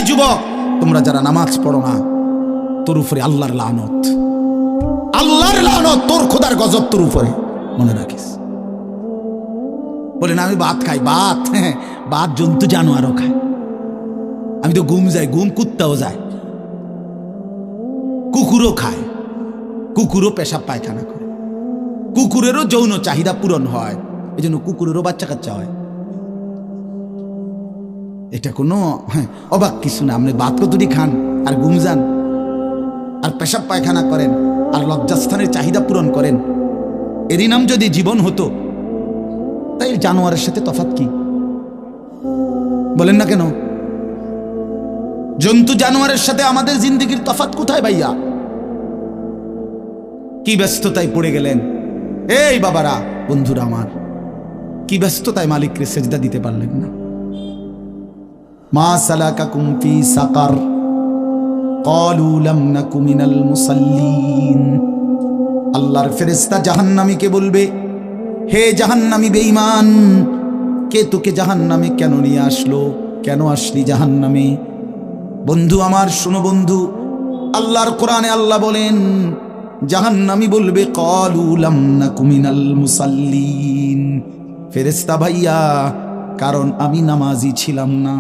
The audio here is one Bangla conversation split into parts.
যুবক, তোমরা যারা নামাজ পড়ো না, তোর উপরে আল্লাহর লানত, আল্লাহর লানত, তোর খোদার গজব তোর উপরে, মনে রাখিস। বলে না আমি ভাত খাই, ভাত, হ্যাঁ ভাত জন্তু জানোয়ারও খায়। আমি তো ঘুম যাই, ঘুম কুত্তাও যায়, কুকুরও খায়, কুকুরও পেশাব পায়খানা করে, কুকুরেরও যৌন চাহিদা পূরণ হয়, এই জন্য কুকুরেরও বাচ্চা কাচ্চা হয়। এটা কোনো অবাক কিছু না। আপনি ভাত কতটি খান আর ঘুম যান আর পেশাব পায়খানা করেন আর লজ্জাস্থানের চাহিদা পূরণ করেন, এরই নাম যদি জীবন হতো, তাই জানোয়ারের সাথে তফাৎ কি? বলেন না কেন? জন্তু জানোয়ারের সাথে আমাদের জিন্দেগির তফাৎ কোথায় ভাইয়া? কি ব্যস্ততায় পড়ে গেলেন এই বাবারা, বন্ধুরা আমার, কি ব্যস্ততায় মালিককে সেজদা দিতে পারলেন না। মা সালাকাকুম ফি সাকার ক্বালু লাম নাকু মিনাল মুসাল্লিন। আল্লাহর ফেরেশতা জাহান্নামীকে বলবে, হে জাহান্নামী বেঈমান, কে তোকে জাহান্নামে কেন নিয়ে আসলো? কেন আসলি জাহান্নামে? বন্ধু আমার, শোনো বন্ধু, আল্লাহর কোরআনে আল্লাহ বলেন, জাহান্নামী বলবে ক্বালু লাম নাকু মিনাল মুসাল্লিন, ফেরেশতা ভাইয়া, কারণ আমি নামাজি ছিলাম না,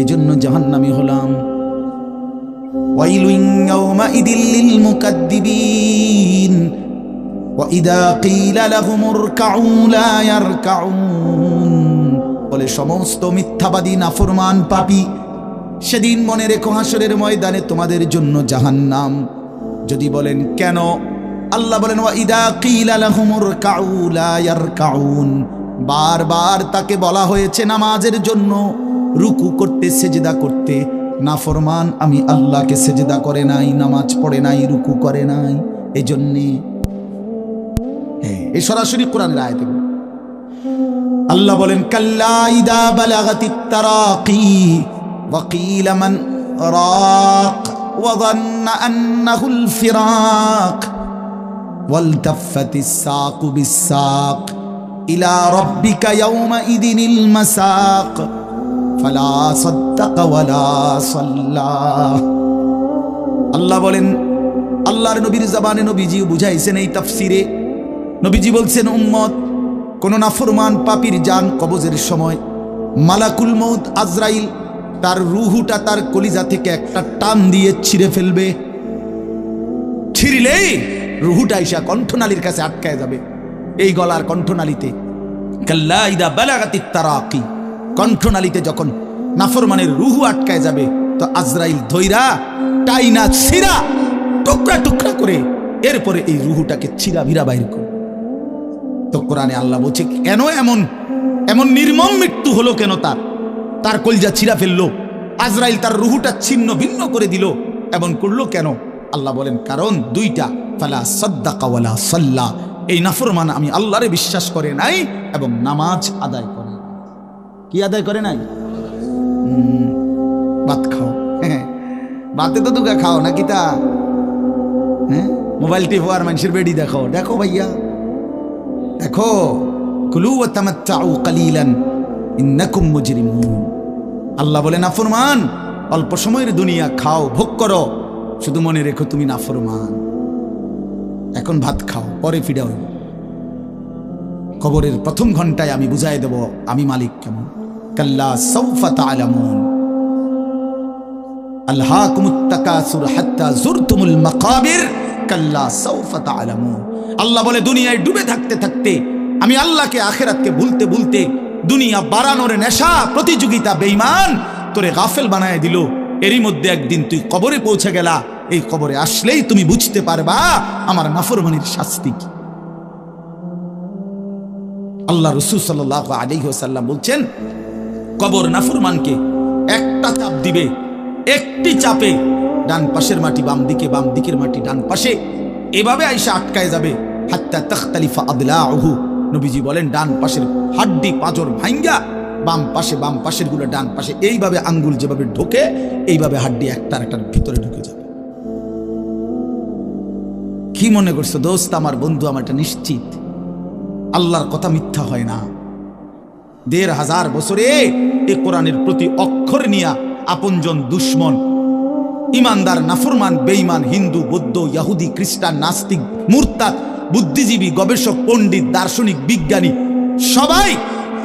এজন্য জাহান্নামী হলাম। ওয়াইলুন ইয়াওমাইদিল লিল মুকাদ্দিবিন ওয়া ইযা কিলা লাহুম ইরকাউ লা ইয়ারকাউন। বলে সমস্ত মিথ্যাবাদী নাফরমান পাপী, সেদিন মনে রেখো হাসরের ময়দানে তোমাদের জন্য জাহান্নাম। যদি বলেন কেন, আল্লাহ বলেন ওয়া ইযা কিলা লাহুম ইরকাউ লা ইয়ারকাউন, বারবার তাকে বলা হয়েছে নামাজের জন্য, রুকু করতে, সেজদা করতে, নাফরমান আমি আল্লাহকে সেজদা করে নাই, নামাজ পড়ে নাই, রুকু করে নাই, এই জন্যে। এই সরাসরি কোরআনের আয়াতে আল্লাহ বলেন, কাল্লা ইদা বালাগাতিত তারাকি ওয়া কিলা মান রাক ওয়া যান্না আন্নাহুল ফিরাক ওয়ালতাফাতিস সাকু বিস-সাক ইলা রাব্বিকা ইয়াওমাইদিনিল মাসাক ফালা সাদ্দাকা ওয়ালা সাল্লা। আল্লাহ বলেন, আল্লাহর নবীর জবানে নবীজি বুঝাইছেন এই তাফসিরে, নবীজি বলছেন, উম্মত, কোন নাফরমান পাপীর জান কবজের সময় মালাকুল মউত আজরাইল তার রুহুটা তার কলিজা থেকে একটা টান দিয়ে ছিঁড়ে ফেলবে। ছিঁড়লেই রুহুটা ইসা কণ্ঠনালীর কাছে আটকায় যাবে, এই গলার কণ্ঠনালীতে। কাল্লা ইদা বালাগাতিত তারাকি, কণ্ঠনালীতে যখন নাফরমানের রুহু আটকায় যাবে, তো আজরাইল ধইরা টাইনা ছিঁড়া টুকরা টুকরা করে এরপরে এই রুহুটাকে ছিঁড়া ভিড়া বাইর করে। তো কোরআনে আল্লাহ বলছে, কেন এমন এমন নির্মম মৃত্যু হলো কেন? তার কলজা ছিঁড়া ফেললো, আজরাইল তার রুহুটা ছিন্ন ভিন্ন করে দিল, এমন করলো কেন? আল্লাহ বলেন, কারণ দুইটা, ফালা সাদ্দাকা ওয়ালা সাল্লা, এই নাফরমান আমি আল্লাহরে বিশ্বাস করে নাই এবং নামাজ আদায় করে। কি আদায় করে নাই? ভাত খাও, ভাতে তো দুগা খাও নাকি তা? মোবাইল টিপো আর মানুষের বেডি দেখো, দেখো ভাইয়া দেখো, কুলু ওয়া তামাত্তাউ কালিলান ইন্নাকুম মুজরিমুন। আল্লাহ বলে, নাফরমান, অল্প সময়ের দুনিয়া খাও, ভোগ করো, শুধু মনে রেখো তুমি নাফরমান। এখন ভাত খাও, পরে ফিরে হইব। কবরের প্রথম ঘন্টায় আমি বুঝাই দেব আমি মালিক কেমন। কাল্লা সাউফা তা'লামুন আলহাকুমুত তাকাসুর হাত্তা যুরতুমুল মাকাবির কাল্লা সাউফা তা'লামুন। আল্লাহ বলে, দুনিয়ায় ডুবে থাকতে থাকতে আমি আল্লাহকে আখিরাতকে ভুলতে ভুলতে দুনিয়া বাড়ানোর নেশা প্রতিযোগিতা বেঈমান তোরে গাফেল বানায় দিল। এরই মধ্যে একদিন তুই কবরে পৌঁছে গেলা, এই কবরে আসলেই তুমি বুঝতে পারবা আমার নাফরমানির শাস্তি কি। আল্লাহ রাসূল সাল্লাল্লাহু আলাইহি ওয়াসাল্লাম বলছেন, কবর নাফরমানকে একটা চাপ দিবে, একটি চাপে ডান পাশের মাটি বাম দিকে, বাম দিকের মাটি ডান পাশে, এভাবে আইসা আটকায় যাবে। হাত্তা তাখতালিফা আদলাউহু, নবীজি বলেন ডান পাশের হাড্ডি পাঁজর ভাঙ্গা বাম পাশের গুলো ডান পাশে, এইভাবে আঙ্গুল যেভাবে ঢোকে এইভাবে হাড্ডি একটার ভিতরে ঢুকে যাবে। কি মনে করছো দোস্ত, আমার বন্ধু, আমার এটা নিশ্চিত আল্লাহর কথা মিথ্যা হয় না। ১,৫০০ বছরে এই কোরআনের প্রতি অক্ষর নিয়া আপনজন দুশ্মন, ইমানদার নাফরমান, বেঈমান, হিন্দু, বৌদ্ধ, ইহুদি, খ্রিস্টান, নাস্তিক, মুরতাদ, বুদ্ধিজীবী, গবেষক, পণ্ডিত, দার্শনিক, বিজ্ঞানী, সবাই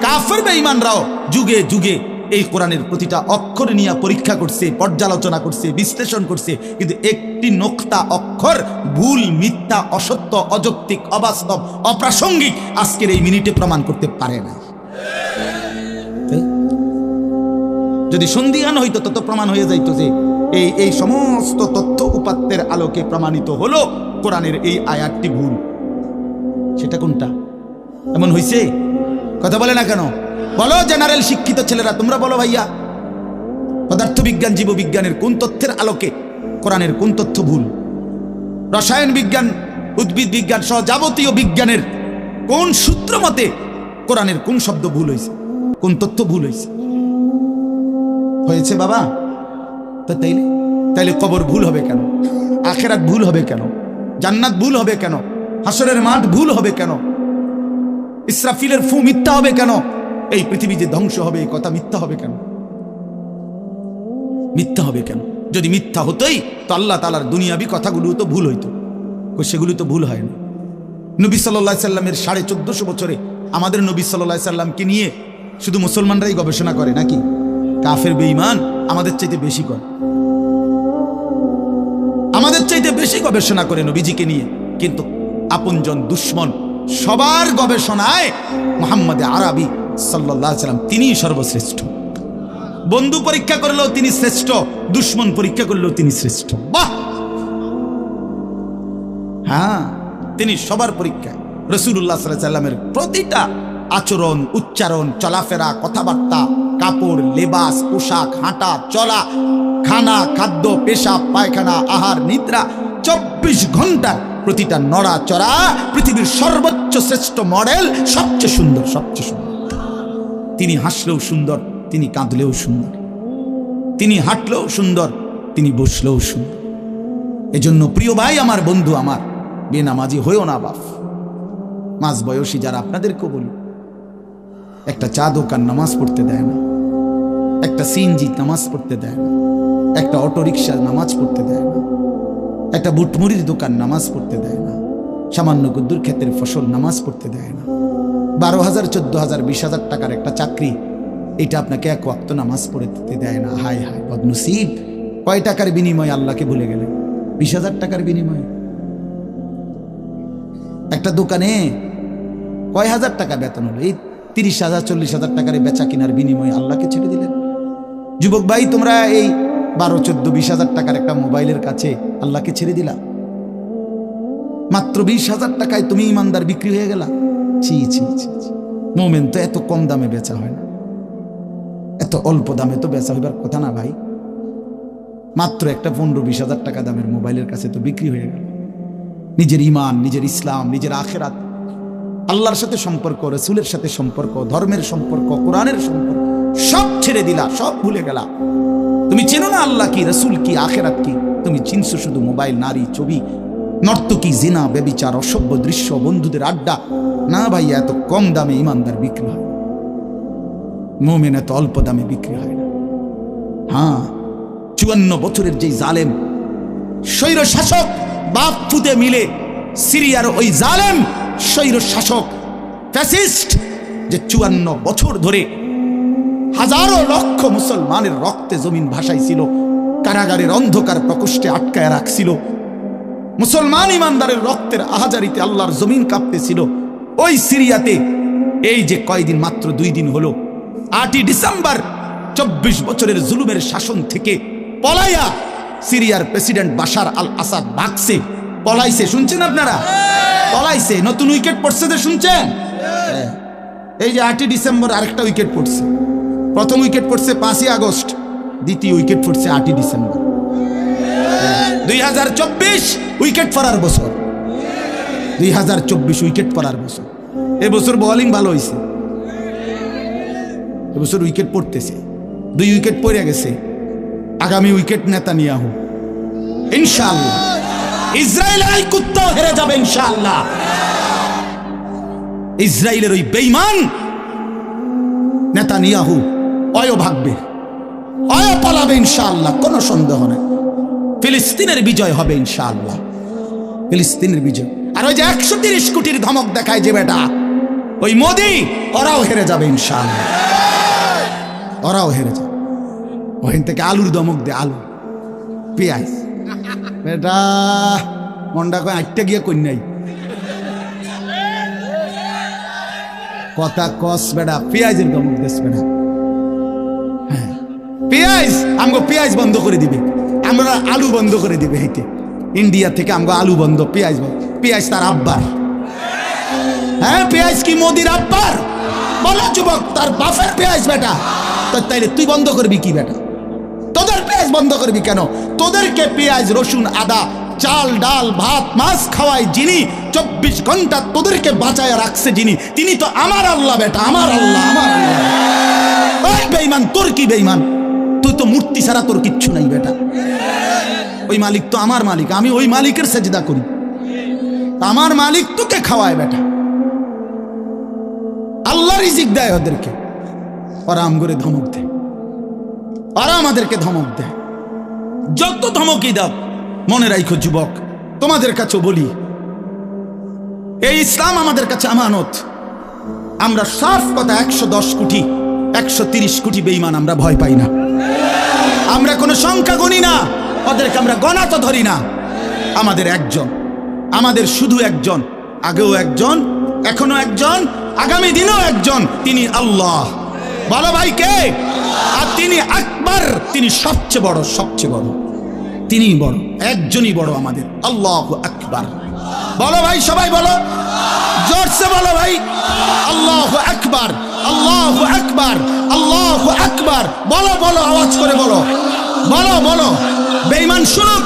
কাফের বেঈমানরাও যুগে যুগে এই কোরআনের প্রতিটা অক্ষর নিয়ে পরীক্ষা করছে, পর্যালোচনা করছে, বিশ্লেষণ করছে, কিন্তু একটি নোক্তা অক্ষর ভুল, মিথ্যা, অসত্য, অযৌক্তিক, অবাস্তব, অপ্রাসঙ্গিক আজকের এই মিনিটে প্রমাণ করতে পারে না। যদি সন্দিহান হইতো তত প্রমাণ হয়ে যাইতো যে এই সমস্ত তথ্য উপাত্তের আলোকে প্রমাণিত হলো কোরআনের এই আয়াতটি ভুল। সেটা কোনটা? এমন হইছে? কথা বলে না কেন? বলো জেনারেল শিক্ষিত ছেলেরা, তোমরা বলো ভাইয়া, পদার্থবিজ্ঞান, জীববিজ্ঞানের কোন তথ্যের আলোকে কোরআনের কোন তথ্য ভুল? রসায়ন বিজ্ঞান, উদ্ভিদ বিজ্ঞান সহ যাবতীয় বিজ্ঞানের কোন সূত্র মতে কোরআনের কোন শব্দ ভুল হয়েছে, কোন তথ্য ভুল হয়েছে? হয়েছে বাবা? তাইলে কবর ভুল হবে কেন? আখিরাত ভুল হবে কেন? জান্নাত ভুল হবে কেন? হাসরের মাঠ ভুল হবে কেন? ইসরাফিলের ফু মিথ্যা হবে কেন? এই পৃথিবী যে ধ্বংস হবে এই কথা মিথ্যা হবে কেন? মিথ্যা হবে কেন? যদি মিথ্যা হতোই তো আল্লাহ তাআলার দুনিয়াবি কথাগুলো তো ভুল হইতো, সেগুলো তো ভুল হয় না। নবী সাল্লাল্লাহু আলাইহি সাল্লামের 1450 বছরে আমাদের নবী সাল্লাল্লাহু আলাইহি সাল্লামকে নিয়ে শুধু মুসলমানরাই গবেষণা করে নাকি? কাফের বেঈমান আমাদের চাইতে বেশি করে, আমাদের চাইতে বেশি গবেষণা করে নবীজিকে নিয়ে, কিন্তু আপনজন দুশ্মন সবার গবেষণায় মুহাম্মদ আরবি সাল্লাল্লাহু আলাইহি সাল্লাম তিনিই সর্বশ্রেষ্ঠ। বন্ধু পরীক্ষা করলেও তিনি শ্রেষ্ঠ, দুশ্মন পরীক্ষা করলেও তিনি শ্রেষ্ঠ। বাহ! হ্যাঁ, তিনি সবার পরীক্ষায়। রাসূলুল্লাহ সাল্লাল্লাহু আলাইহি সাল্লামের প্রতিটা আচরণ, উচ্চারণ, চলাফেরা, কথাবার্তা, কাপড়, লেবাস, পোশাক, হাঁটা চলা, খানা, খাদ্য, পেশাব, পায়খানা, আহার, নিদ্রা, 24 ঘন্টার প্রতিটা নড়াচড়া পৃথিবীর সর্বোচ্চ শ্রেষ্ঠ মডেল, সবচেয়ে সুন্দর, সবচেয়ে সুন্দর। তিনি হাসলেও সুন্দর, তিনি কাঁদলেও সুন্দর, তিনি হাঁটলেও সুন্দর, তিনি বসলেও সুন্দর। এজন্য প্রিয় ভাই আমার, বন্ধু আমার, বেনামাজি হয়েও না বাপ। মাঝ বয়সী যারা, আপনাদেরকেও বলি, একটা চা দোকান নামাজ পড়তে দেয় না, একটা সিএনজি নামাজ পড়তে দেয় না, একটা অটোরিকশা নামাজ পড়তে দেয় না, একটা বুটমুড়ির দোকান নামাজ পড়তে দেয় না, সামান্য কুদ্দুর ক্ষেতের ফসল নামাজ পড়তে দেয় না। 12,000, 14,000, 20,000 টাকার একটা চাকরি, এটা আপনাকে এক ওয়াক্ত নামাজ পড়তে দেয় না। হায় হায় বদনসিব! কয় টাকার বিনিময়ে আল্লাহকে ভুলে গেলেন? 20,000 টাকার বিনিময়ে। একটা দোকানে কয় হাজার টাকা বেতন হলো, এই 30,000, 40,000 টাকার বেচা কিনার বিনিময়ে আল্লাহকে ছেড়ে দিলেন। যুবক ভাই, তোমরা এই 12, 14, 20,000 টাকার একটা মোবাইলের কাছে আল্লাহকে ছেড়ে দিলা। মাত্র 20,000 টাকায় তুমি ইমানদার বিক্রি হয়ে গেলা। ছি ছি ছি! মোমেন তো এত কম দামে বেচা হয় না, এত অল্প দামে তো বেচা হইবার কথা না ভাই। মাত্র একটা 15-20,000 টাকা দামের মোবাইলের কাছে তো বিক্রি হয়ে গেল। নিজের ইমান, নিজের ইসলাম, নিজের আখিরাত, আল্লাহর সাথে সম্পর্ক, রাসূলের সাথে সম্পর্ক, ধর্মের সম্পর্ক, কোরআনের সম্পর্ক সব ছেড়ে দিলা, সব ভুলে গেলা। তুমি চেনো না আল্লাহ কি, রাসূল কি, আখিরাত কি? তুমি চিনছো শুধু মোবাইল, নারী, ছবি, নর্তকী, জিনা, ব্যভিচার, অসভ্য দৃশ্য, বন্ধুদের আড্ডা। না ভাই, এত কম দামে ইমানদার বিক্রি হয়, মুমিন এত অল্প দামে বিক্রি হয় না। হ্যাঁ, 54 বছরের যে জালেম স্বৈর শাসক, বাপ ফুদে মিলে সিরিয়ার ওই জালেম স্বৈর শাসক ফ্যাসিস্ট, যে 54 বছর ধরে হাজারো লক্ষ মুসলমানের রক্তে জমিন ভাসাইছিল, কারাগারের অন্ধকার প্রকোষ্ঠে আটকায় রাখছিল, মুসলমান ইমানদারের রক্তের আহাজারিতে আল্লাহর জমিন কাঁপতেছিল, ওই সিরিয়াতে এই যে কয়দিন, মাত্র 2 দিন হলো, 8ই ডিসেম্বর 24 বছরের জুলুমের শাসন থেকে পলাইয়া সিরিয়ার প্রেসিডেন্ট বাশার আল আসাদ ভাগছে, পলাইছে। শুনছেন আপনারা? পলাইছে। নতুন উইকেট পড়ছে, যে শুনছেন? এই যে 8ই ডিসেম্বর আরেকটা উইকেট পড়ছে। প্রথম উইকেট পড়ছে 5ই আগস্ট, দ্বিতীয় উইকেট পড়ছে 8ই ডিসেম্বর। 2024 উইকেট পড়ার বছর, 2024 উইকেট পড়ার বছর। এবছর বোলিং ভালো হয়েছে, এবছর উইকেট পড়তেছে। 2 উইকেট পড়ে গেছে, আগামী উইকেট নেতানিয়াহু ইনশাআল্লাহ। ইসরায়েলের এই কুত্তাও হেরে যাবে ইনশাআল্লাহ। ইসরায়েলের ওই বেঈমান নেতানিয়াহু অয় ভাগবে, অয় পালাবে ইনশাআল্লাহ, কোনো সন্দেহ নেই। ফিলিস্তিনের বিজয় হবে ইনশাআল্লাহ, ফিলিস্তিনের বিজয়। আর ওই যে 130 কোটির ধমক দেখায় যে বেটা, ওই মোদি, ওরাও হেরে যাবে ইনশাআল্লাহ, ওরাও হেরে যাবে। ওখান থেকে আলুর ধমক দে, আলু পেঁয়াজ, বেটা মন্ডা কয় আটটা গিয়ে কই নাই কথা কস বেটা, পেঁয়াজের ধমক দেশ বেটা। হ্যাঁ পেঁয়াজ, আমগো পেঁয়াজ বন্ধ করে দিবে, আমরা আলু বন্ধ করে দিবে। হেঁটে ইন্ডিয়া থেকে আমগো আলু বন্ধ, পেঁয়াজ বন্ধ। পেঁয়াজ তার আব্বার, হ্যাঁ পেঁয়াজ কি মোদির আব্বার? বলো যুবক, তার বাপের পেঁয়াজ বেটা। তাইলে তুই বন্ধ করবি কি বেটা? তোদের পেঁয়াজ বন্ধ করবি কেন? তোদেরকে পেঁয়াজ রসুন আদা চাল ডাল ভাত মাছ খাওয়ায় যিনি, 24 ঘন্টা তোদেরকে বাঁচায় রাখছে যিনি, তিনি তো আমার আল্লাহ বেটা, আমার আল্লাহ, আমার আল্লাহ। ওই বেঈমান, তোর কি বেঈমান? তুই তো মূর্তি ছাড়া তোর কিচ্ছু নাই বেটা। ওই মালিক তো আমার মালিক, আমি ওই মালিকের সেজদা করি, আমার মালিক তোকে খাওয়ায় বেটা। আল্লাহ রিজিক দেয় ওদেরকে, ওরা আম করে ধমক দেয়, ওরা আমাদেরকে ধমক দেয়। যত ধমকই দাও, মনে রাখো যুবক, তোমাদের কাছে বলি, এই ইসলাম আমাদের কাছে আমানত। আমরা সাফ কথা 110 কোটি 130 কোটি বেঈমান আমরা ভয় পাই না। আমরা কোনো সংখ্যা গণি না, ওদেরকে আমরা গণা তো ধরি না। আমাদের একজন, আমাদের শুধু একজন, আগেও একজন, এখনো একজন, আগামী দিনেও একজন, তিনি আল্লাহ। বলো ভাই কে? আর তিনি আকবার, তিনি সবচেয়ে বড়, সবচেয়ে বড়, তিনি বড়, একজনই বড় আমাদের, আল্লাহু আকবার। বলো ভাই, সবাই বলো, জোরসে বলো ভাই, আল্লাহু আকবার, আল্লাহু আকবার, আল্লাহু আকবার। বলো বলো, আওয়াজ করে বলো, বলো বলো। বেঈমান শুনুক,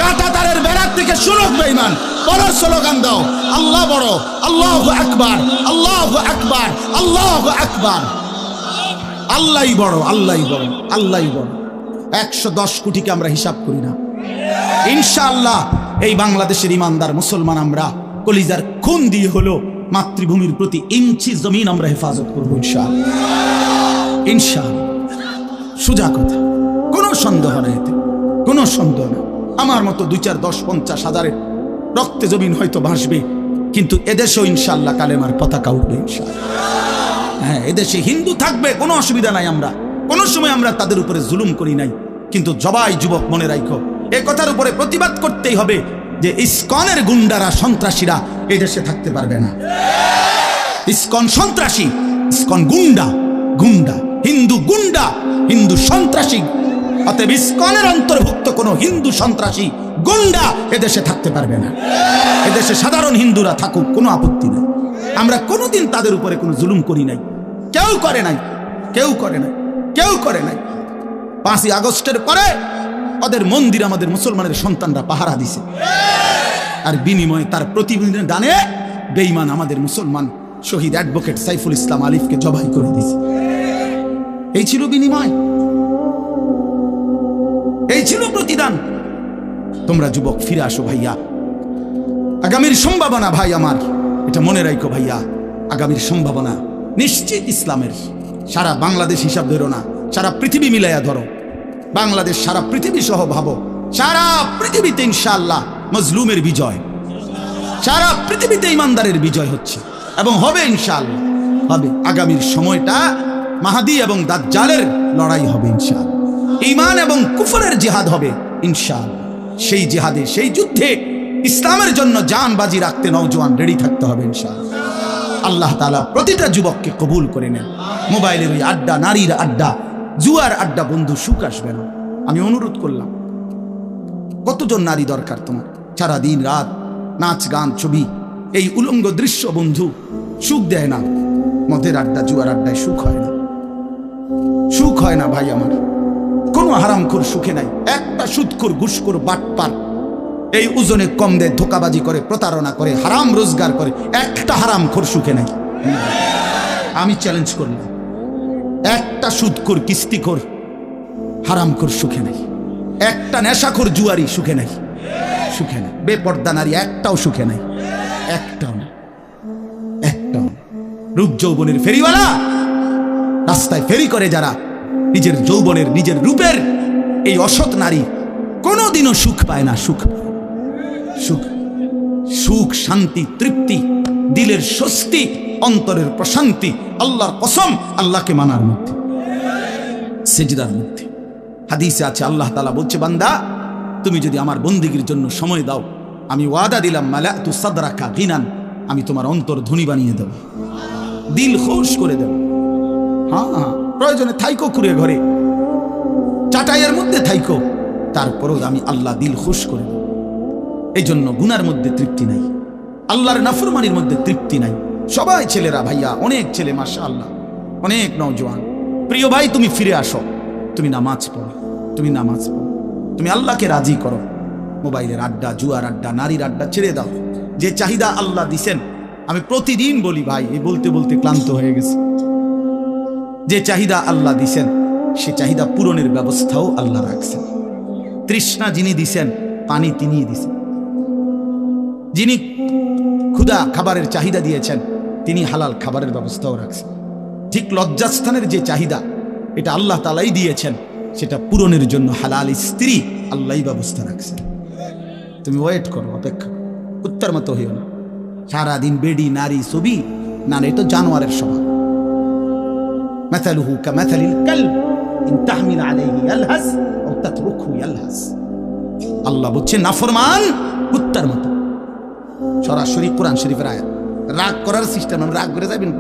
কাঁটা তারের বেড়ার থেকে শুনুক বেঈমান। বলো, স্লোগান দাও, আল্লাহ বড়, আল্লাহু আকবার, আল্লাহু আকবার, আল্লাহু আকবার। আল্লাহই বড়, আল্লাহই বড়, আল্লাহই বড়। 110 কোটিকে আমরা হিসাব করি না। ইনশাআল্লাহ এই বাংলাদেশের ইমানদার মুসলমান আমরা কলিজার খুন দিয়ে হলো মাতৃভূমির প্রতি ইঞ্চি জমিন আমরা হেফাজত করবো ইনশাআল্লাহ, ইনশাআল্লাহ। সোজা কথা, কোনো সন্দেহ নেই, এতে কোনো সন্দেহ নেই। আমার মতো 2, 4, 10, 50 হাজারের রক্তে জমিন হয়তো ভাসবে, কিন্তু এদেশেও ইনশাআল্লাহ কালেমার পতাকা উঠবে ইনশাআল্লাহ। হ্যাঁ, এদেশে হিন্দু থাকবে, কোনো অসুবিধা নাই। আমরা কোনো সময় আমরা তাদের উপরে জুলুম করি নাই, কিন্তু জবাই যুবক মনে রাখো, এ কথার উপরে প্রতিবাদ করতেই হবে যে ইসকনের গুন্ডারা, সন্ত্রাসীরা এই দেশে থাকতে পারবে না। ইসকন সন্ত্রাসী, ইসকন গুন্ডা, গুন্ডা হিন্দু, গুন্ডা হিন্দু সন্ত্রাসী। অতএব ইসকনের অন্তর্ভুক্ত কোনো হিন্দু সন্ত্রাসী গুন্ডা এদেশে থাকতে পারবে না। এদেশে সাধারণ হিন্দুরা থাকুক, কোনো আপত্তি নেই। আমরা কোনোদিন তাদের উপরে কোনো জুলুম করি নাই, কেউ করে নাই, কেউ করে নাই, কেউ করে নাই। 5ই আগস্টের পরে ওদের মন্দির আমাদের মুসলমানের সন্তানরা পাহারা দিছে, আর বিনিময়ে তার প্রতিদিনের দানে বেঈমান আমাদের মুসলমান শহীদ অ্যাডভোকেট সাইফুল ইসলাম আলিফকে জবাই করে দিয়েছে। এই ছিল বিনিময়, এই ছিল প্রতিদান। তোমরা যুবক ফিরে আসো ভাইয়া, আগামীর সম্ভাবনা ভাই আমার, এটা মনে রাখো ভাইয়া, আগামীর সম্ভাবনা নিশ্চিত ইসলামের। সারা বাংলাদেশ হিসাব ধরো না, সারা পৃথিবী মিলাইয়া ধরো। বাংলাদেশ সারা পৃথিবী সহ ভাবো, সারা পৃথিবীতে ইনশাআল্লাহ মজলুমের বিজয়, সারা পৃথিবীতে ইমানদারের বিজয় হচ্ছে এবং হবে ইনশাআল্লাহ, হবে। আগামীর সময়টা মাহাদি এবং দাজ্জালের লড়াই হবে ইনশাআল্লাহ। ঈমান এবং কুফরের জিহাদ হবে ইনশাআল্লাহ। সেই জিহাদে, সেই যুদ্ধে ইসলামের জন্য জান বাজি রাখতে নওজোয়ান রেডি থাকতে হবে ইনশাআল্লাহ। আল্লাহ তাআলা প্রতিটা যুবককে কবুল করে নেন। মোবাইলের ওই আড্ডা, নারীর আড্ডা, জুয়ার আড্ডা বন্ধু, সুখ আসবে না। আমি অনুরোধ করলাম, কতজন নারী দরকার তোমার? সারা দিন রাত নাচ গান ছবি, এই উলঙ্গ দৃশ্য বন্ধু সুখ দেয় না। মদের আড্ডা, জুয়ার আড্ডায় সুখ হয় না, সুখ হয় না ভাই আমার। কোনো হারামখোর সুখে নাই। একটা সুদখোর, ঘুষখোর, বাটপার এই ওজনে কম দেয়, ধোকাবাজি করে, প্রতারণা করে, হারাম রোজগার করে, একটা হারামখোর সুখে নাই। আমি চ্যালেঞ্জ করলাম, একটা সুদখোর, কিস্তিখোর, হারামখোর সুখে নাই। একটা নেশাখোর জুয়ারি সুখে নাই, সুখে নাই। বেপর্দা নারী একটাও সুখে নাই, একটাও না, একটাও। রূপ যৌবনের ফেরিওয়ালা রাস্তায় ফেরি করে যারা, নিজের যৌবনের নিজের রূপের এই অসৎ নারী কোনোদিনও সুখ পায় না। সুখ সুখ সুখ শান্তি তৃপ্তি দিলের স্বস্তি অন্তরের প্রশান্তি আল্লাহর কসম আল্লাহকে মানার মধ্যে, সেজদার মধ্যে। হাদিসে আছে আল্লাহ তাআলা বলছে, বান্দা তুমি যদি আমার বন্দেগীর জন্য সময় দাও, আমি ওয়াদা দিলাম মালাতু সাদরাকা গিনান, আমি তোমার অন্তর ধনী বানিয়ে দেব, দিল খুশ করে দেব। হ্যাঁ, প্রয়োজনে থাইকো কুড়ে ঘরে, চাটাইয়ের মধ্যে থাইকো, তারপরেও আমি আল্লাহ দিল খুশ করে দেব। এই জন্য গুনার মধ্যে তৃপ্তি নাই, আল্লাহর নাফরমানির মধ্যে তৃপ্তি নাই। সবাই ছেলেরা, ভাইয়া, অনেক ছেলে মাশাআল্লাহ, অনেক নওজোয়ান। প্রিয় ভাই, তুমি ফিরে আসো, তুমি নামাজ পড়ো, তুমি নামাজ পড়ো, তুমি আল্লাহকে রাজি করো। মোবাইলের আড্ডা, জুয়ার আড্ডা, নারীর আড্ডা ছেড়ে দাও। যে চাহিদা আল্লাহ দিছেন, আমি প্রতিদিন বলি ভাই, এই বলতে বলতে ক্লান্ত হয়ে গেছে। যে চাহিদা আল্লাহ দিছেন, সে চাহিদা পূরণের ব্যবস্থাও আল্লাহ রাখছেন। তৃষ্ণা যিনি দিছেন, পানি তিনিই দিছেন। যিনি ক্ষুধা খাবারের চাহিদা দিয়েছেন, তিনি হালাল খাবারের ব্যবস্থাও রাখছেন। ঠিক লজ্জাস্থানের যে চাহিদা, এটা আল্লাহ তাআলাই দিয়েছেন, সেটা পূরণের জন্য হালাল স্ত্রী আল্লাহই ব্যবস্থা রাখছেন। তুমি ওয়েট করো, অপেক্ষা করো, উত্তর মতো হইও না। সারাদিন বেডি নারী ছবি, না, এটা জানোয়ারের স্বভাব। মাথালুহু কামাথালিল কালব ইন তাহমিল আলাইহি ইয়ালহাস আও তাতরুকহু ইয়ালহাস। আল্লাহ বলছে নাফরমান কুত্তার মতো। সরাসরি কোরআন শরীফের আয়াত। রাগ করার সিস্টেম, রাগ করে যাবেন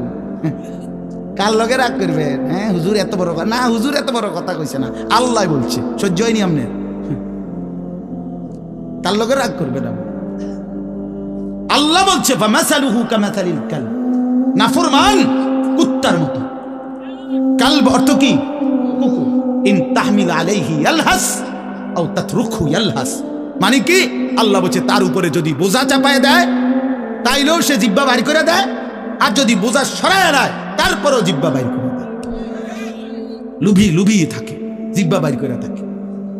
কার লগে রাগ করবেন? হ্যাঁ, হুজুর এত বড় কথা না, হুজুর এত বড় কথা কইছে না, আল্লাহ বলছে, সহ্য হয়নি আমনে, কার লগে রাগ করবেন? আল্লাহ বলছে ফামাসালুহু কামাসালিল কালব, নাফরমান কুত্তার মতো। কালব অর্থ কি? কুকুর। ইন তাহমিল আলাইহি ইয়ালহাস আও তাতরুকহু ইয়ালহাস, মানে কি? আল্লাহ বলছে তার উপরে যদি বোঝা চাপায় দেয়, তাইলেও সে জিহ্বা বাইর করে দেয়, আর যদি বোঝা সরায় দেয়, তারপরও জিহ্বা বাইর করে দেয়। লুভি থাকে, জিহ্বা বাইর করে থাকে।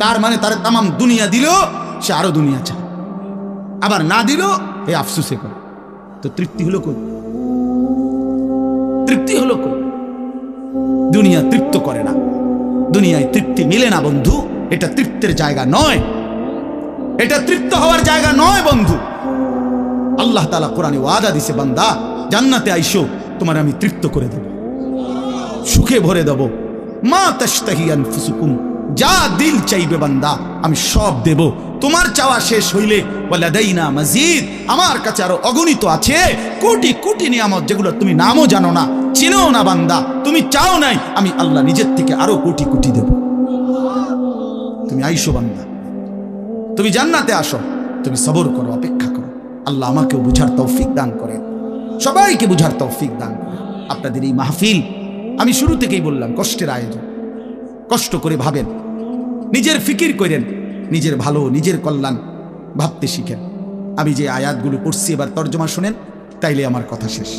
তার মানে তার তামাম দুনিয়া দিলেও সে আরো দুনিয়া চায়, আবার না দিলেও এই আফসুসে করে। তো তৃপ্তি হলো কই? তৃপ্তি হলো কই? দুনিয়া তৃপ্ত করে না, দুনিয়ায় তৃপ্তি মিলে না বন্ধু। এটা তৃপ্তের জায়গা নয়, এটা তৃপ্ত হওয়ার জায়গা নয় বন্ধু। আল্লাহ তাআলা কোরআনে ওয়াদা দিছে, বান্দা জান্নাতে আইসো, তোমার আমি তৃপ্ত করে দেব, সুখে ভরে দেব। মা তাশতাহি আনফুসুকুম, যা দিল চাইবে বান্দা আমি সব দেব। তোমার চাওয়া শেষ হইলে ওয়ালাদাইনা মাজিদ, আমার কাছে আরো অগণিত আছে কোটি কোটি নিয়ামত, যেগুলো তুমি নামও জানো না, চিনো না বান্দা, তুমি চাও নাই, আমি আল্লাহ নিজের থেকে আরো কোটি কোটি দেব। তুমি আইসো বান্দা, তুমি জান্নাতে আসো, তুমি সবর করো, অপেক্ষা করো। আল্লাহ আমাকেও বুঝার তৌফিক দান করে, সবাইকে বুঝার তৌফিক দান করে। আপনাদের এই মাহফিল, আমি শুরু থেকেই বললাম, কষ্টের আয়োজন। কষ্ট করে ভাবেন, নিজের ফিকির করেন, নিজের ভালো নিজের কল্যাণ ভাবতে শিখেন। আমি যে আয়াতগুলো পড়ছি এবার তর্জমা শুনেন, তাইলে আমার কথা শেষ।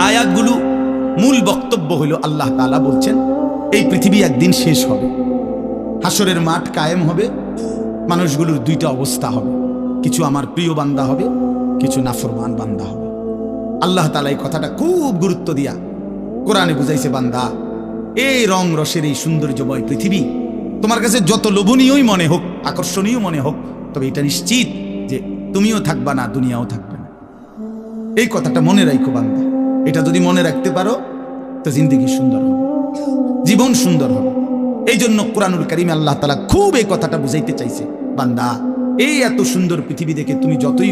আয়াতগুলো মূল বক্তব্য হলো, আল্লাহ তাআলা বলছেন এই পৃথিবী একদিন শেষ হবে, হাসরের মাঠ কায়েম হবে, মানুষগুলোর দুইটা অবস্থা হবে, কিছু আমার প্রিয় বান্দা হবে, কিছু নাফরমান বান্দা হবে। আল্লাহ তাআলা এই কথাটা খুব গুরুত্ব দিয়া কোরআনে বুঝাইছে, বান্দা এই রং রসের এই সৌন্দর্যময় পৃথিবী তোমার কাছে যত লোভনীয়ই মনে হোক, আকর্ষণীয় মনে হোক, তবে এটা নিশ্চিত যে তুমিও থাকবা না, দুনিয়াও থাকবে না। এই কথাটা মনে রাখো বান্দা। এটা যদি মনে রাখতে পারো তো জিন্দেগি সুন্দর হবে, জীবন সুন্দর হবে। এই জন্য কোরআনুল কারীমে আল্লাহ তাআলা খুব এই কথাটা বুঝাইতে চাইছে, বান্দা এই এত সুন্দর পৃথিবী দেখে তুমি যতই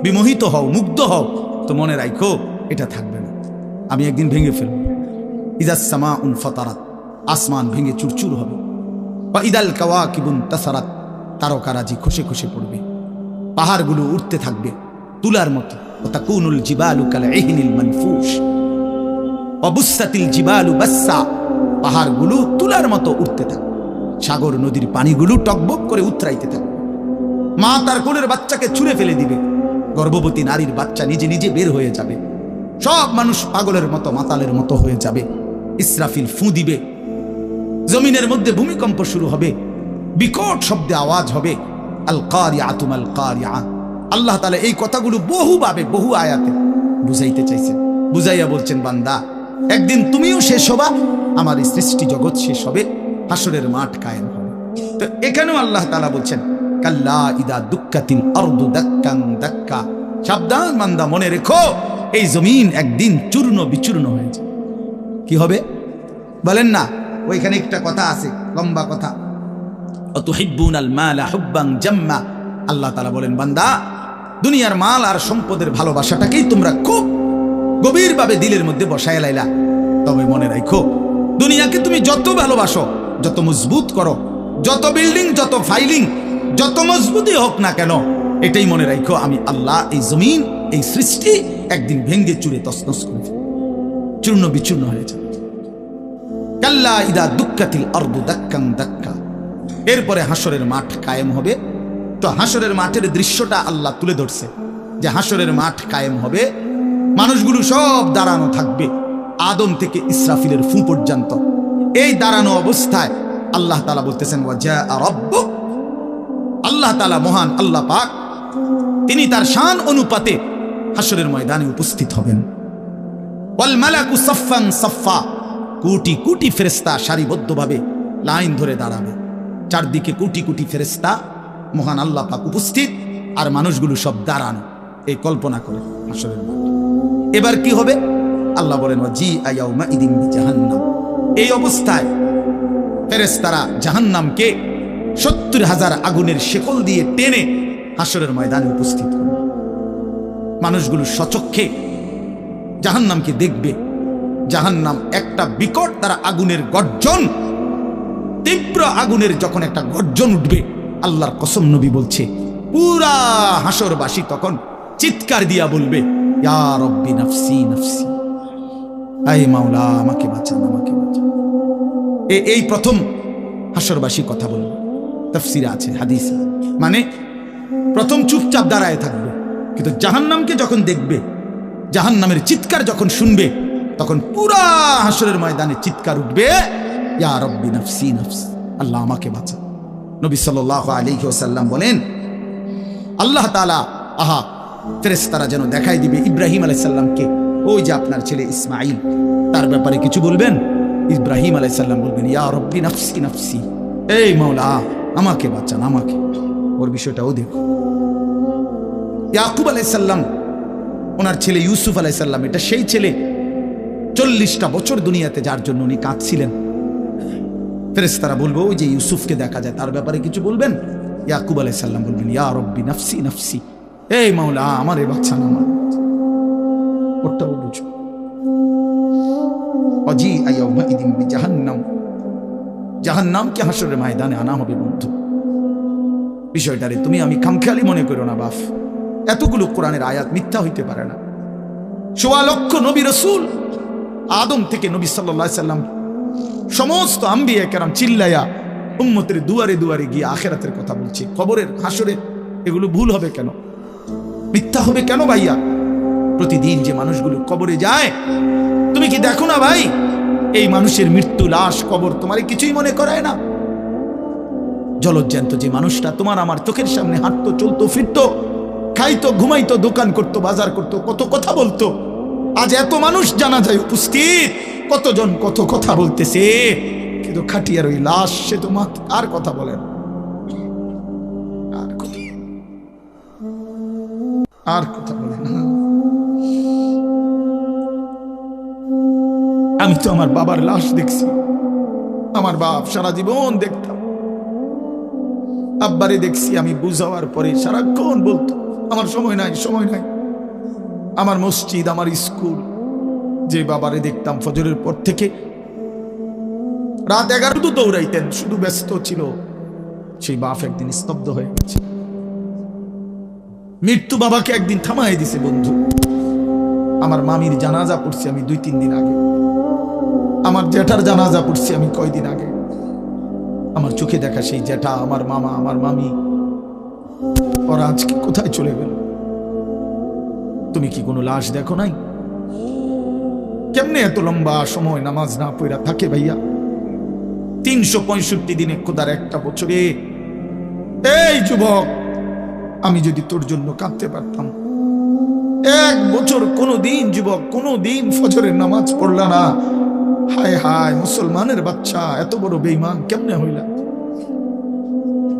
বিমোহিত হও, মুগ্ধ হও, তো মনে রাখো এটা থাকবে না, আমি একদিন ভেঙে ফেলব। ইযাস সামাউন ফাতারাত, আসমান ভেঙে চুরচুর হবে। ওয়া ইদাল কাওয়াকিবুন তাসারাত, তারকারাজি খসে খসে পড়বে। পাহাড়গুলো উঠতে থাকবে তুলার মতো। ওয়া তাকুনুল জিবালু কাল ইহনিল মানফুশ ওয়া বুসাতিল জিবালু বাসসা, পাহাড়গুলো তুলার মতো উঠতে থাকবে। সাগর নদীর পানিগুলো টকবক করে উতরাইতে থাকবে। মা তার কোলের বাচ্চাকে ছুঁড়ে ফেলে দিবে, গর্ভবতী নারীর বাচ্চা নিজে নিজে বের হয়ে যাবে। সব মানুষ পাগলের মতো মাতালের মতো হয়ে যাবে। ইসরাফিল ফু দিবে, জমিনের মধ্যে ভূমিকম্প শুরু হবে, বিকট শব্দে আওয়াজ হবে। আল কারিআতু মাল কারিআ। আল্লাহ তাআলা এই কথাগুলো বহুভাবে বহু আয়াতে বুঝাইতে চাইছেন। বুঝাইয়া বলছেন, বান্দা একদিন তুমিও শেষ হবা, আমার এই সৃষ্টি জগৎ শেষ হবে, হাসরের মাঠ কায়েম হবে। তো এখানেও আল্লাহ তাআলা বলছেন কাল্লা ইদা দুক্কাতিল আরদু দাক্কান দাক্কা, সাবধান বান্দা, মনে রেখো এই জমিন একদিন চূর্ণ বিচূর্ণ হয়ে যাবে। কি হবে বলেন না? ওইখানে একটা কথা আছে, লম্বা কথা, অতুহিব্বুনাল মালা হুব্বান জাম্মা। আল্লাহ তাআলা বলেন, বান্দা দুনিয়ার মাল আর সম্পদের ভালোবাসাটাকেই তোমরা খুব গভীরভাবে দিলের মধ্যে বসায় লাইলা। তবে মনে রাখো, দুনিয়াকে তুমি যত ভালোবাসো, যত মজবুত করো, যত বিল্ডিং, যত ফাইলিং, যত মজবুতই হোক না কেন, এটাই মনে রাখো, আমি আল্লাহ এই জমিন, এই সৃষ্টি একদিন ভেঙ্গে চুরে তছনছ করে ফেলব, চূর্ণ বিচূর্ণ হয়ে যাবে। কাল্লা ইদা দুক্কাতিল আরদু দাক্কান দাক্কা। এরপরে হাসরের মাঠ কায়েম হবে। তো হাসরের মাঠের দৃশ্যটা আল্লাহ তুলে ধরছে যে হাসরের মাঠ কায়েম হবে, মানুষগুলো সব দাঁড়ানো থাকবে, আদম থেকে ইসরাফিলের ফু পর্যন্ত। এই দাঁড়ানো অবস্থায় আল্লাহ তাআলা বলতেছেন, ওয়াজা রাব্বুক, আল্লাহ তাআলা মহান আল্লাহ পাক, তিনি তার শান অনুপাতে হাসরের ময়দানে উপস্থিত হবেন। ওয়াল মালাকু সাফফান সাফফা, কোটি কোটি ফেরেশতা সারিবদ্ধভাবে লাইন ধরে দাঁড়াবে, চারদিকে কোটি কোটি ফেরেশতা, মহান আল্লাহ পাক উপস্থিত, আর মানুষগুলো সব দাঁড়ানো। এই কল্পনা করে হাসরের মাঠ। এবার কি হবে? আল্লাহ বলেন, জি আয়াউমা ইদিন জাহান্নাম। এই অবস্থায় ফেরেশতারা জাহান্নামকে 70,000 আগুনের শেকল দিয়ে টেনে হাসরের ময়দানে উপস্থিত করবে। মানুষগুলো সচক্ষে জাহান্নামকে দেখবে। জাহান্নাম একটা বিকট তারা আগুনের গর্জন, তীব্র আগুনের যখন একটা গর্জন উঠবে, আল্লাহর কসম নবী বলছে, পুরা হাসরবাসী তখন চিৎকার দিয়া বলবে, ইয়া রব্বি নাফসি নাফসি, আয় মাওলা আমাকে বাঁচান, আমাকে বাঁচান। এই প্রথম হাসরবাসী কথা বলবে। তাফসিরে আছে, হাদিস, মানে প্রথম চুপচাপ দাঁড়ায় থাকবে, কিন্তু জাহান্নামকে যখন দেখবে, জাহান্নামের চিৎকার যখন শুনবে, তখন পুরা হাসরের ময়দানে চিৎকার উঠবে, ইয়া রব্বি নাফসি নাফসি, আল্লাহ আমাকে বাঁচান। নবী সাল্লাল্লাহু আলাইহি ওয়াসাল্লাম বলেন, আল্লাহ তাআলা ফেরেশতারা যেন দেখাই দিবে ইব্রাহিম আলাইহিস সালামকে, ওই যে আপনার ছেলে ইসমাঈল, তার ব্যাপারে কিছু বলবেন। ইব্রাহিম আলাইহিস সালাম বলবেন, ইয়া রব্বি নাফসি নাফসি, এই মাওলা আমাকে বাঁচান, আমাকে। ওর বিষয়টাও দেখো। ইয়াকুব আলাইহিস সালাম, ওনার ছেলে ইউসুফ আলাইহিস সালাম, এটা সেই ছেলে 40টা বছর দুনিয়াতে, যার জন্য উনি কাঁদছিলেন। ফেরেশতারা বলবো, ওই যে ইউসুফকে দেখা যায়, তার ব্যাপারে কিছু বলবেন। ইয়াকুব আলাইহিস সালাম বলবেন, ইয়া রব্বি নাফসি নাফসি, এই মাওলা আমারে বাঁচান, আমার। ওটাও বুঝো। অজি আয়াউমা ইদিন বিজাহান্নাম, জাহান্নামকে হাসরের ময়দানে আনা হবে। বন্ধু, বিষয়টারে তুমি আমি খামখেয়ালি মনে করো না বাপ। এতগুলো কোরআনের আয়াত মিথ্যা হইতে পারে না। 1.25 লক্ষ নবী রাসূল, আদম থেকে নবী সাল্লাল্লাহু আলাইহি সাল্লাম, সমস্ত আম্বিয়া কেরাম চিল্লায়া উম্মতের দুয়ারে দুয়ারে গিয়ে আখিরাতের কথা বলছে, কবরের, হাসরে। এগুলো ভুল হবে কেন? মিথ্যা হবে কেন ভাইয়া? প্রতিদিন যে মানুষগুলো কবরে যায়, তুমি কি দেখো না ভাই, এই মানুষের মৃত্যু, লাশ, কবর তোমার কিছুই মনে করায় না? জলজ্যান্ত যে মানুষটা তোমার আমার চোখের সামনে হাঁটতো, চলতো, ফিরতো, খাইতো, ঘুমাইতো, দোকান করতো, বাজার করতো, কত কথা বলতো, আজ এত মানুষ জানাজায় উপস্থিত, কতজন কত কথা বলতেছে, কিন্তু খাটিয়ার ওই লাশ, সে তো আর কথা বলে না, আর কথা বলে না। আমি তো আমার বাবার লাশ দেখছি, আমার বাপ সারা জীবন দেখতাম, আব্বারে দেখছি, আমি বুঝাওয়ার পরে সারাক্ষণ বলতো, আমার সময় নাই, সময় নাই। আমার মসজিদ, আমার স্কুল, যে বাবারে দেখতাম ফজরের পর থেকে রাত 11 দৌড়াইতেন, শুধু ব্যস্ত ছিল, সেই বাপ একদিন স্তব্ধ হয়ে গেছে। মৃত্যু বাবাকে একদিন থামাই দিছে। বন্ধু, আমার মামির জানাজা পড়ছি আমি 2-3 দিন আগে, আমার জ্যাঠার জানাজা পড়ছি আমি কয়দিন আগে। আমার চোখে দেখা সেই জ্যাঠা, আমার মামা, আমার মামি, ওরা আজকে কোথায় চলে গেল? তুমি কি কোনো লাশ দেখো নাই? কেমনে এত লম্বা সময় নামাজ না পড়া থাকে ভাইয়া? 365 দিনে, খোদার একটা বছরে। এই যুবক, আমি যদি তোর জন্য কাঁদতে পারতাম, 1 বছর কোনোদিন যুবক কোনোদিন ফজরের নামাজ পড়লা না। হায় হায়, মুসলমানের বাচ্চা এত বড় বেঈমান কেমনে হইলা?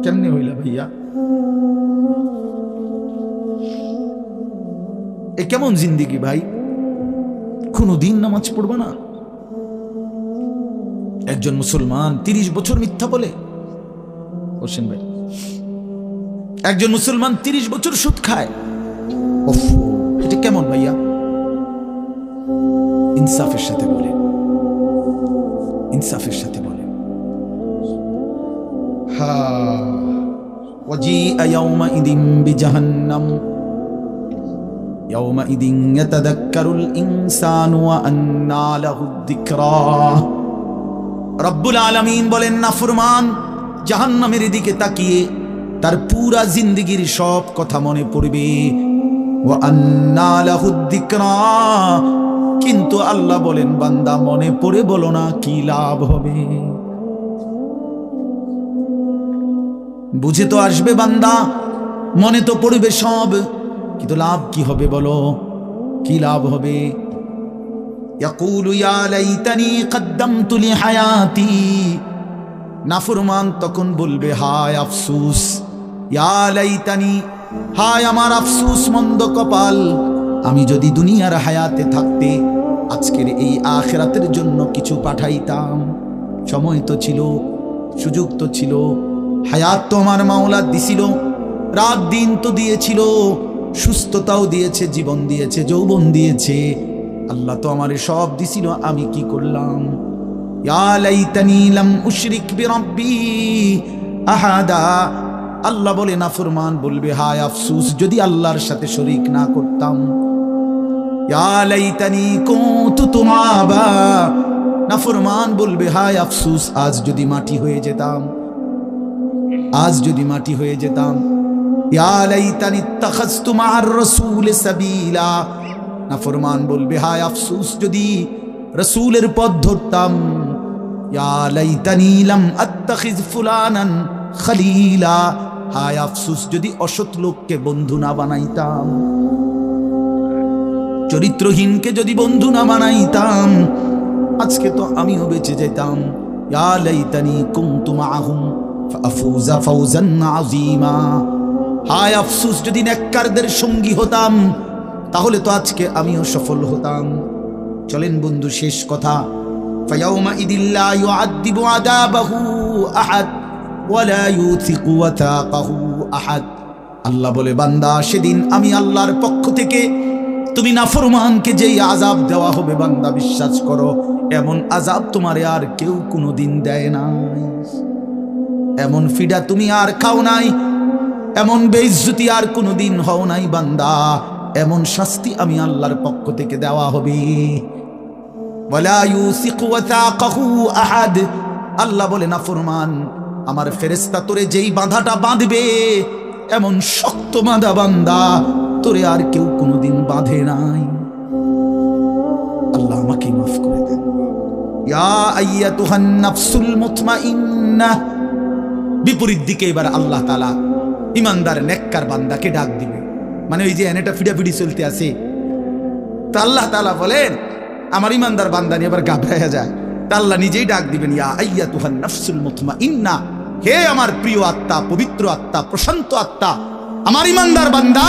কেমনে হইলা ভাইয়া? এ কেমন জিন্দেগি ভাই? কোনোদিন নামাজ পড়বা না? একজন মুসলমান 30 বছর মিথ্যা বলে। হোসেন ভাই, একজন মুসলমান 30 বছর সুদ খায়। ওফ, এটা কেমন ভাইয়া? ইনসাফের সাথে বলে, ইনসাফের সাথে বলে। হা ওয়াজিআ ইয়াওমাইদিন বিজাহান্নাম ইয়াওমাইদিন ইয়াতাযাক্কারুল ইনসানু ওয়া আন্না লাহুদ যিকরা। রব্বুল আলামিন বলেন, নাফরমান জাহান্নামের দিকে তাকিয়ে তার পুরা জিন্দেগীর সব কথা মনে পড়বে। ওয়া আন্না লাহুদ যিকরা, কিন্তু আল্লাহ বলেন, বান্দা মনে পড়ে বলো না, কি লাভ হবে? বুঝে তো আসবে বান্দা, মনে তো পড়বে সব, কিন্তু লাভ কি হবে বলো? কি লাভ হবে? ইয়াকুলু ইয়া লাইতানি কদ্দামতু লিহায়াতি। নাফরমান তখন বলবে, হায় আফসোস, ইয়া লাইতানি, হায় আমার আফসোস, মন্দ কপাল, আমি যদি দুনিয়ার হায়াতে থাকতে আজকের এই আখিরাতের জন্য কিছু পাঠাইতাম। সময় তো ছিল, সুযোগ তো ছিল, হায়াত তো আমার মাওলা দিছিল, রাত দিন তো দিয়েছিল, সুস্থতাও দিয়েছে, জীবন দিয়েছে, যৌবন দিয়েছে, আল্লাহ তো আমারে সব দিছিল, আমি কি করলাম? ইয়া লাইতানি লাম উশরিক বিরাব্বি আহাদা। আল্লাহ বলে, নাফরমান বলবে, হায় আফসোস, যদি আল্লাহর সাথে শরীক না করতাম। ইয়া লাইতানি কুনতু তুরাবা। নাফরমান বলবে, হায় আফসোস, আজ যদি মাটি হয়ে যেতাম, আজ যদি মাটি হয়ে যেতাম। ইয়া লাইতানি ইত্তাখাযতু মা'আর রাসূলি সাবিলা। নাফরমান বলবে, হায় আফসোস, যদি রাসূলের পথ ধরতাম। ইয়া লাইতানি লাম আত্তাখিয ফুলানান খলিলা। হায় আফসোস, যদি অসৎ লোককে বন্ধু না বানাইতাম, চরিত্রহীনকে যদি বন্ধু না বানাইতাম, আজকে তো আমিও বেঁচে যেতাম। ইয়া লাইতানি কুনতু মা'আহুম ফাআফুযা ফাওজান আযীমা। হায় আফসোস, যদি নেককারদের সঙ্গী হতাম, তাহলে তো আজকে আমিও সফল হতাম। চলেন বন্ধু, শেষ কথা। ফায়াউমা ইদিল্লা ইউআযিবু আযাবাহু আহাদ ওয়ালা ইউথিকু ওয়াথাকাহু আহাদ। আল্লাহ বলে, বান্দা, সেদিন আমি আল্লাহর পক্ষ থেকে তুমি নাফরমানকে যেই আযাব দেওয়া হবে, বান্দা বিশ্বাস করো, এমন আযাব তোমারে আর কেউ কোনোদিন দেয় নাই। এমন ফিডা তুমি আর খাও নাই, এমন বেইজ্জতি আর কোনোদিন হও নাই বান্দা। এমন শাস্তি আমি আল্লাহর পক্ষ থেকে দেওয়া হবে। ওয়ালা ইউসিকু ওয়াথাকাহু আহাদ। আল্লাহ বলে, নাফরমান, আমার ফেরেশতা তোরে যেই বাঁধাটা বাঁধবে, এমন শক্ত বাঁধা বান্দা তোরে আর কেউ কোনোদিন বাঁধে নাই। আল্লাহ আমাকে মাফ করে দেন। ইয়া আইয়াতুহান নাফসুল মুতমাইন্নাহ। বিপরীত দিকে এবার আল্লাহ তাআলা ইমানদার নেককার বান্দাকে ডাক দিবে। মানে ওই যে এনেটা ফিডাফিডি চলতে আছে, তা আল্লাহ তাআলা বলেন, আমার ইমানদার বান্দা নিয়ে এবার ঘাবড়ায়া যায়, তা আল্লাহ নিজেই ডাক দিবেন, ইয়া আইয়াতুহান নাফসুল মুতমাইন্নাহ, হে আমার প্রিয় আত্মা, পবিত্র আত্মা, প্রশান্ত আত্মা, আমার ইমানদার বান্দা,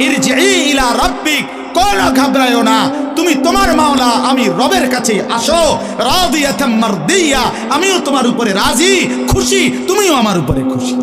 ইরজিই ইলা রাব্বিক, কোনো ঘাবড়ায়ো না, তুমি তোমার মাওলা আমি রবের কাছে আসো। রাদিয়াতাম মারদিয়া, আমিও তোমার উপরে রাজি, খুশি, তুমিও আমার উপরে খুশি।